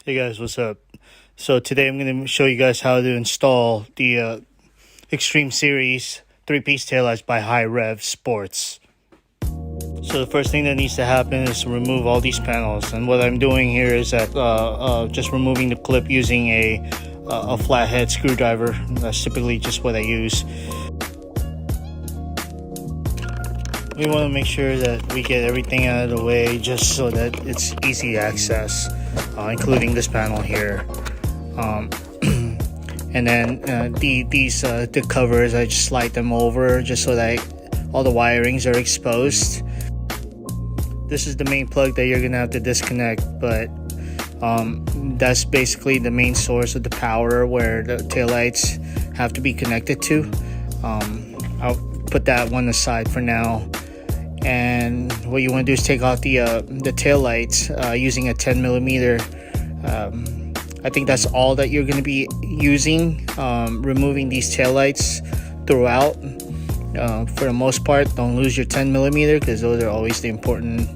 Hey guys, what's up? So today I'm going to show you guys how to install the Xtreme Series 3-piece taillights by Hirev Sports. So the first thing that needs to happen is to remove all these panels, and what I'm doing here is that just removing the clip using a flathead screwdriver. That's typically just what I use. We want to make sure that we get everything out of the way just so that it's easy access, including this panel here. And then the covers, I just slide them over just so that all the wirings are exposed. This is the main plug that you're gonna have to disconnect, but that's basically the main source of the power where the taillights have to be connected to. I'll put that one aside for now. And what you want to do is take out the tail lights using a 10mm. I think that's all that you're going to be using, removing these tail lights throughout. For the most part, don't lose your 10mm because those are always the important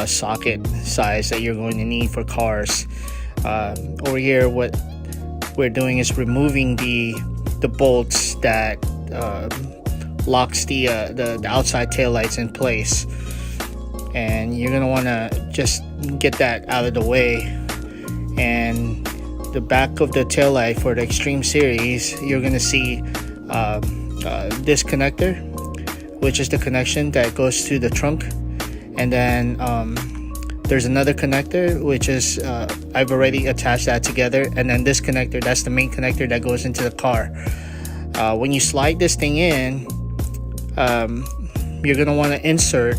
socket size that you're going to need for cars. Over here, what we're doing is removing the bolts that locks the outside tail lights in place, and you're gonna want to just get that out of the way. And the back of the tail light for the Xtreme Series, you're gonna see this connector, which is the connection that goes to the trunk, and then there's another connector which is I've already attached that together, and then this connector, that's the main connector that goes into the car. When you slide this thing in, you're gonna want to insert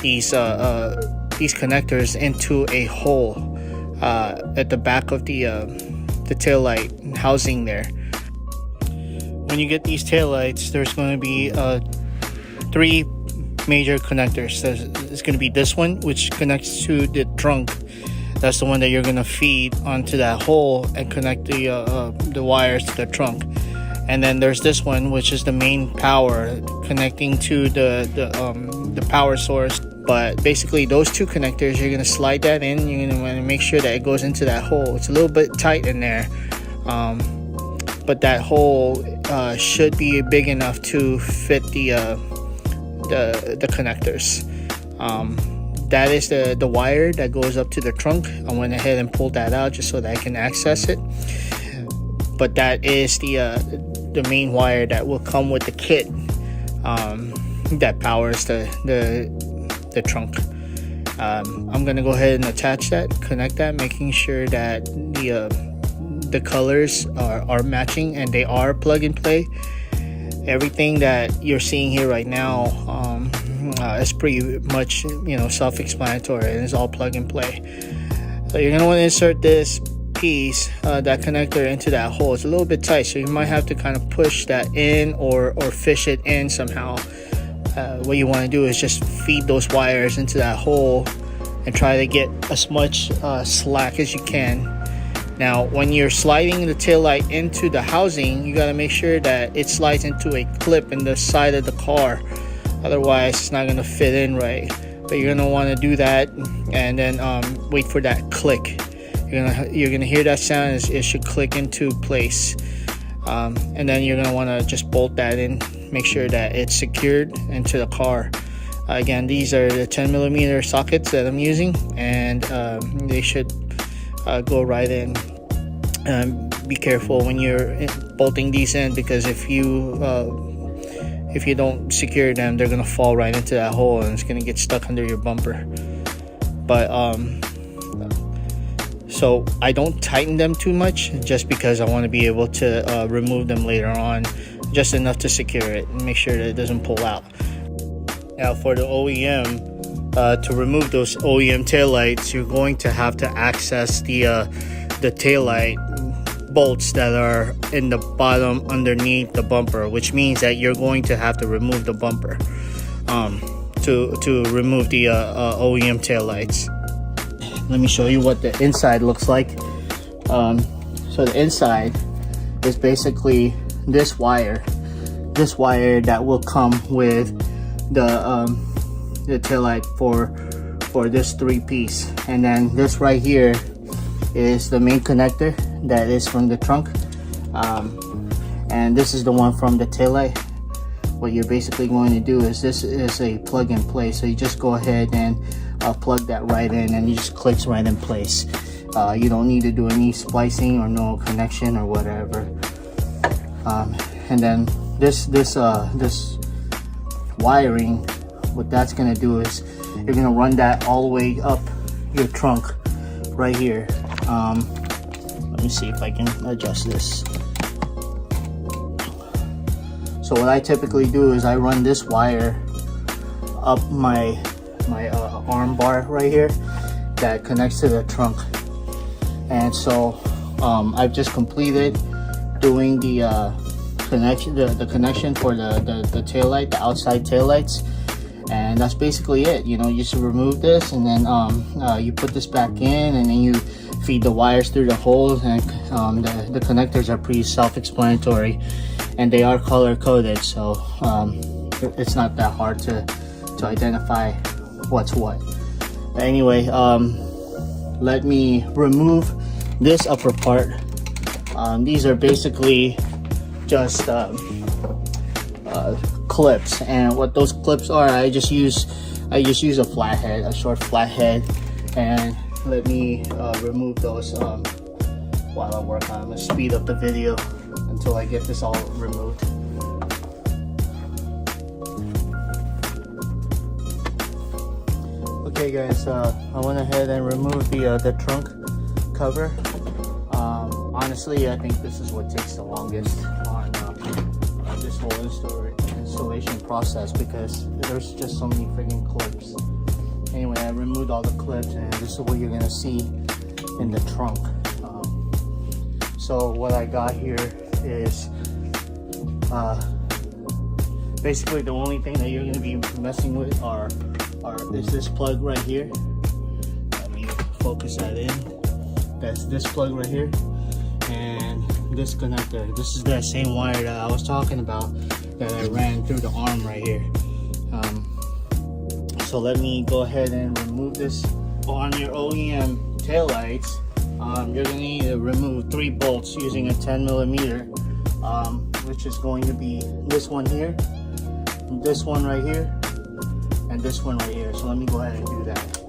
these connectors into a hole at the back of the tail light housing there. When you get these tail lights, there's going to be 3 major connectors. It's going to be this one, which connects to the trunk. That's the one that you're going to feed onto that hole and connect the wires to the trunk. And then there's this one, which is the main power, connecting to the power source. But basically those 2 connectors, you're going to slide that in. You're going to want to make sure that it goes into that hole. It's a little bit tight in there, but that hole should be big enough to fit the connectors. That is the wire that goes up to the trunk. I went ahead and pulled that out just so that I can access it. But that is the main wire that will come with the kit that powers the trunk. I'm gonna go ahead and attach that, connect that, making sure that the colors are matching, and they are plug and play. Everything that you're seeing here right now is pretty much self-explanatory, and it's all plug and play. So you're gonna want to insert this piece, that connector, into that hole. It's a little bit tight, so you might have to kind of push that in or fish it in somehow. What you want to do is just feed those wires into that hole and try to get as much slack as you can. Now when you're sliding the tail light into the housing, you got to make sure that it slides into a clip in the side of the car, otherwise it's not going to fit in right. But you're going to want to do that, and then wait for that click. You're gonna hear that sound. It should click into place, and then you're gonna want to just bolt that in. Make sure that it's secured into the car. Again, these are the 10mm sockets that I'm using, and they should go right in. Be careful when you're bolting these in, because if you don't secure them, they're gonna fall right into that hole and it's gonna get stuck under your bumper. But so I don't tighten them too much, just because I want to be able to remove them later on, just enough to secure it and make sure that it doesn't pull out. Now for the OEM, to remove those OEM taillights, you're going to have to access the taillight bolts that are in the bottom underneath the bumper, which means that you're going to have to remove the bumper to remove the OEM taillights. Let me show you what the inside looks like. So the inside is basically this wire that will come with the taillight for this 3-piece, and then this right here is the main connector that is from the trunk, and this is the one from the taillight. What you're basically going to do is, this is a plug and play, so you just go ahead and plug that right in, and it just clicks right in place. You don't need to do any splicing or no connection or whatever. And then this wiring, what that's gonna do is you're gonna run that all the way up your trunk right here. Let me see if I can adjust this. So what I typically do is I run this wire up my arm bar right here that connects to the trunk. And so I've just completed doing the connection for the tail light, the outside tail lights, and that's basically it. You know, you just remove this, and then you put this back in, and then you feed the wires through the holes, and the connectors are pretty self-explanatory, and they are color coded, so it's not that hard to identify what's what. Anyway, let me remove this upper part. These are basically just clips, and what those clips are, I just use a flathead, a short flathead, and let me remove those while I work on. I'm gonna speed up the video until I get this all removed. Okay guys, I went ahead and removed the trunk cover. Honestly, I think this is what takes the longest on this whole installation process, because there's just so many freaking clips. Anyway, I removed all the clips, and this is what you're gonna see in the trunk. So what I got here is basically the only thing that you're gonna be messing with is this plug right here. Let me focus that in. That's this plug right here, and this connector. This is that same wire that I was talking about that I ran through the arm right here. So let me go ahead and remove this. On your OEM taillights, you're going to need to remove 3 bolts using a 10mm, which is going to be this one here, this one right here, and this one right here. So let me go ahead and do that.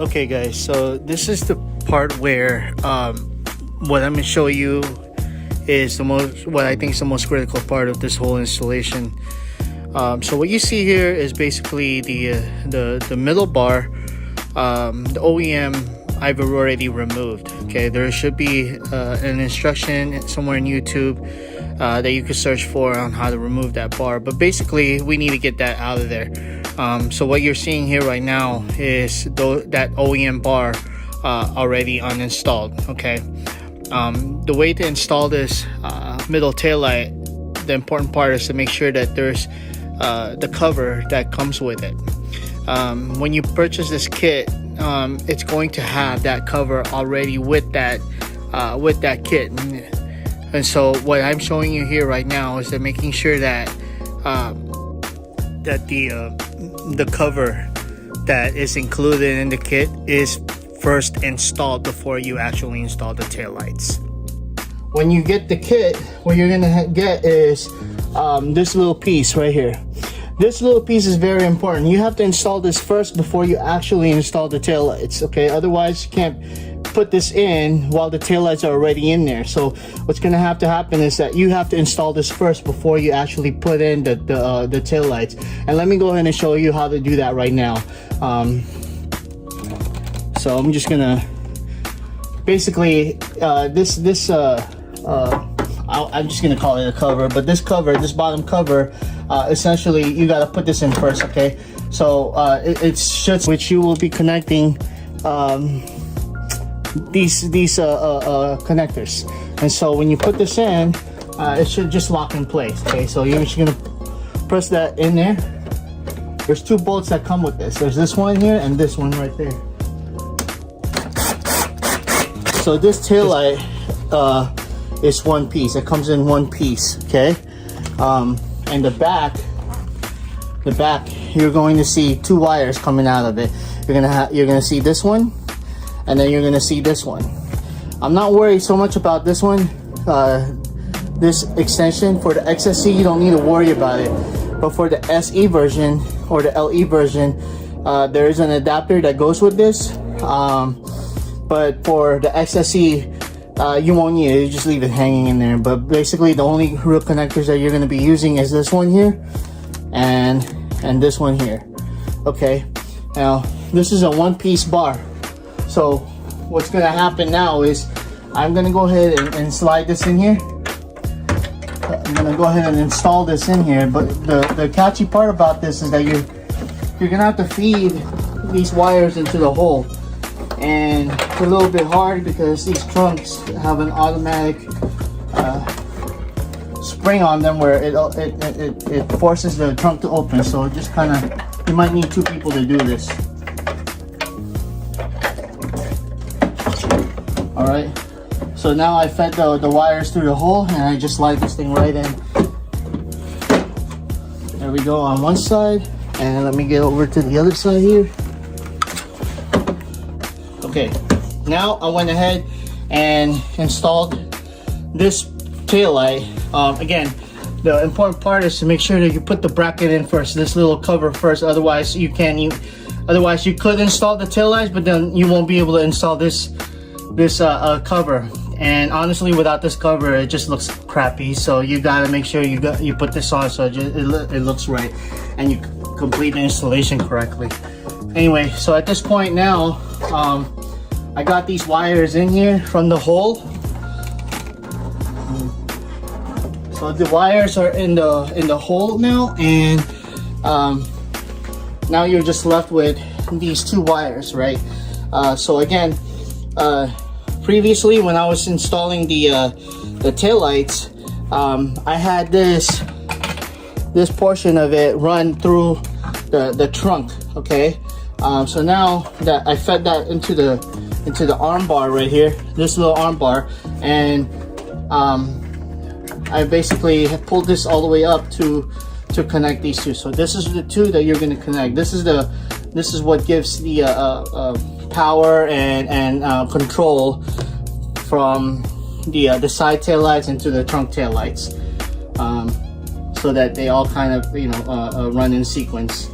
Okay guys, so this is the part where what I'm going to show you is what I think is the most critical part of this whole installation. So what you see here is basically the middle bar. The OEM I've already removed. Okay, there should be an instruction somewhere in YouTube that you could search for on how to remove that bar, but basically we need to get that out of there. So what you're seeing here right now is that OEM bar already uninstalled. Okay, the way to install this middle tail light, the important part is to make sure that there's the cover that comes with it. When you purchase this kit, it's going to have that cover already with that kit. And so what I'm showing you here right now is that making sure that the cover that is included in the kit is first installed before you actually install the taillights. When you get the kit, what you're gonna get is this little piece right here. This little piece is very important. You have to install this first before you actually install the taillights, okay? Otherwise, you can't put this in while the taillights are already in there. So what's gonna have to happen is that you have to install this first before you actually put in the taillights. And let me go ahead and show you how to do that right now. So I'm just gonna basically I'm just gonna call it a cover, but this bottom cover, essentially you got to put this in first, okay? So it should, which you will be connecting these connectors, and so when you put this in, it should just lock in place. Okay, so you're just gonna press that in there. There's 2 bolts that come with this. There's this one here and this one right there. So this tail light is one piece. It comes in one piece, okay? And the back, you're going to see two wires coming out of it. You're gonna see this one, and then you're gonna see this one. I'm not worried so much about this one, this extension. For the XSE, you don't need to worry about it. But for the SE version or the LE version, there is an adapter that goes with this. But for the XSE, you won't need it. You just leave it hanging in there. But basically, the only real connectors that you're going to be using is this one here and this one here. Okay. Now, this is a one-piece bar. So what's going to happen now is I'm going to go ahead and slide this in here. I'm going to go ahead and install this in here. But the catchy part about this is that you're going to have to feed these wires into the hole. And it's a little bit hard because these trunks have an automatic spring on them where it forces the trunk to open. So just kind of, you might need two people to do this. All right. So now I fed the wires through the hole, and I just slide this thing right in. There we go on one side, and let me get over to the other side here. Okay, now I went ahead and installed this tail light. Again, the important part is to make sure that you put the bracket in first, this little cover first. Otherwise, you could install the tail lights, but then you won't be able to install this cover. And honestly, without this cover, it just looks crappy. So you gotta make sure you put this on so it looks right, and you complete the installation correctly. Anyway, so at this point now, I got these wires in here from the hole. So the wires are in the hole now, and now you're just left with these two wires, right? So again, previously when I was installing the tail lights, I had this portion of it run through the trunk. Okay, so now that I fed that into the arm bar right here, this little arm bar, and I basically have pulled this all the way up to connect these two. So this is the two that you're going to connect. This is what gives the power and control from the side tail lights into the trunk tail lights, so that they all kind of run in sequence.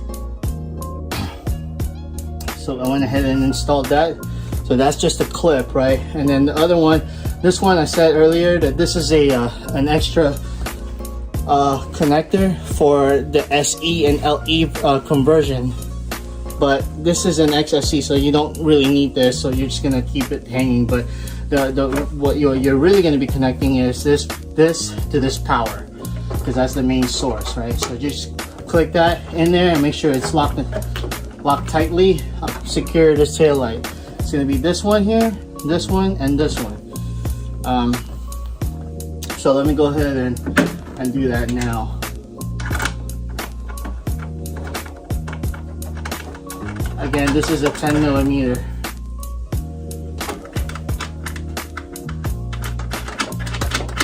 So I went ahead and installed that. So that's just a clip, right? And then the other one, this one I said earlier that this is an extra connector for the SE and LE conversion. But this is an XSE, so you don't really need this, so you're just gonna keep it hanging. But what you're really gonna be connecting is this to this power, because that's the main source, right? So just click that in there and make sure it's locked tightly. Secure this tail light. It's gonna be this one here, this one, and this one. So let me go ahead and do that now. Again, this is a 10mm.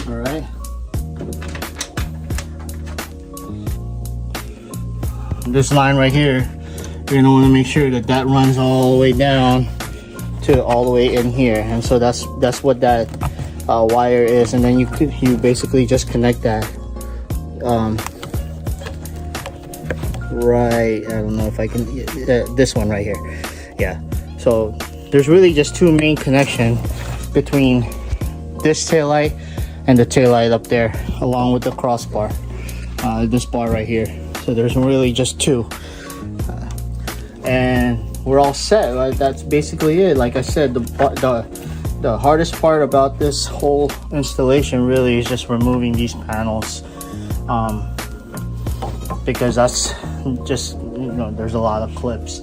All right. This line right here, you're gonna want to make sure that runs all the way down to all the way in here, and so that's what that wire is, and then you basically just connect that. Right, I don't know if I can, this one right here. Yeah, so there's really just two main connections between this tail light and the tail light up there, along with the crossbar, this bar right here. So there's really just two, and we're all set, right? That's basically it. Like I said, the hardest part about this whole installation really is just removing these panels, because that's just, there's a lot of clips.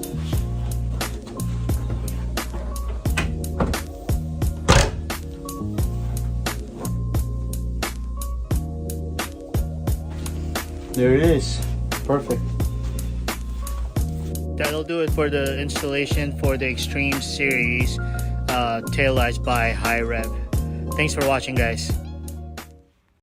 There it is. Perfect. That'll do it for the installation for the Xtreme series. Tailights by Hirev. Thanks for watching, guys.